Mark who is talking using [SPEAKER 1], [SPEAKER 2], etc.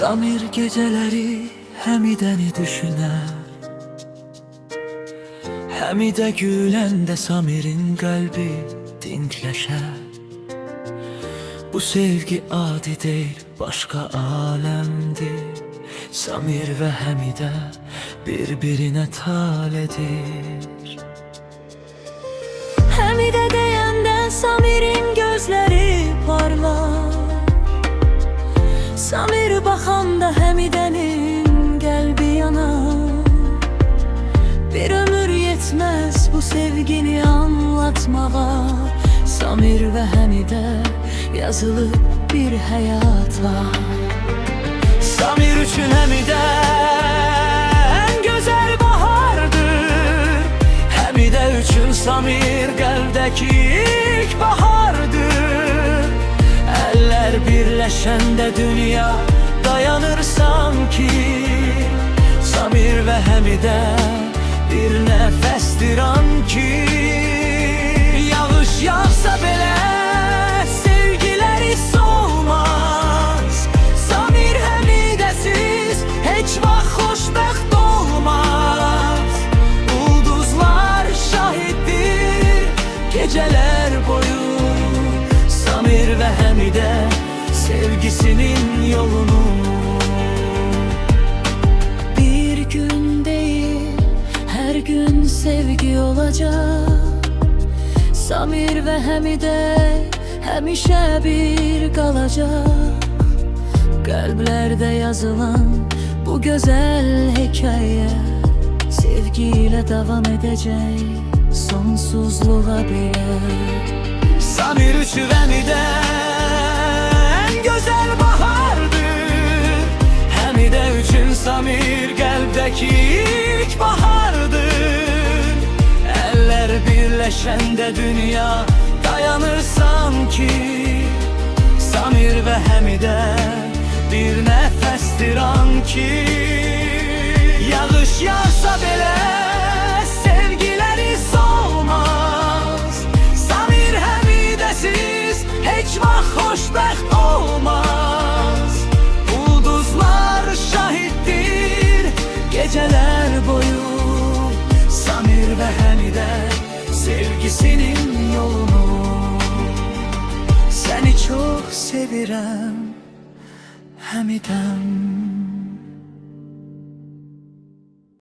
[SPEAKER 1] Samir geceleri Həmidəni düşünər, Həmidə güləndə Samirin qəlbi dinkləşər. Bu sevgi adi deyil, başqa aləmdir. Samir və Həmidə bir-birinə taledir.
[SPEAKER 2] Həmidə deyəndə Samirin gözləri parlar, Samir baxanda Həmidənin qəlbi yanar. Bir ömür yetməz bu sevgini anlatmağa, Samir və Həmidə yazılıb bir həyata.
[SPEAKER 1] Samir üçün Həmidə ən gözəl bahardır, Həmidə üçün Samir qəlbdəki ilk bahardır. Əllər birləşəndə dünya dayanır sanki, Samir və Həmidə bir nəfəsdir anki. Yağış yağsa belə sevgiləri solmaz, Samir Həmidəsiz heç vaxt xoşbəxt olmaz. Ulduzlar şahiddir gecələr boyu, Samir və Həmidə sevgisinin yolunu.
[SPEAKER 2] Bir gün değil, hər gün sevgi olacaq, Samir və Həmidə həmişə bir qalacaq. Qəlblərdə yazılan bu gözəl hekayə sevgi ilə davam edəcək sonsuzluğa belə.
[SPEAKER 1] Samir üçün Həmidə ən gözəl bahardır, Həmidə üçün Samir qəlbdəki ilk bahardır. Əllər birləşəndə dünya dayanır sanki, Samir və Həmidə bir nəfəsdir anki. Yağış yağsa belə sevgiləri solmaz, Samir Həmidəsiz heç vaxt xoşbəxt olmaz. Ulduzlar şahiddir gecələr boyu, Samir və Həmidə sevgisinin yolunu. Səni çox sevirəm Həmidəm.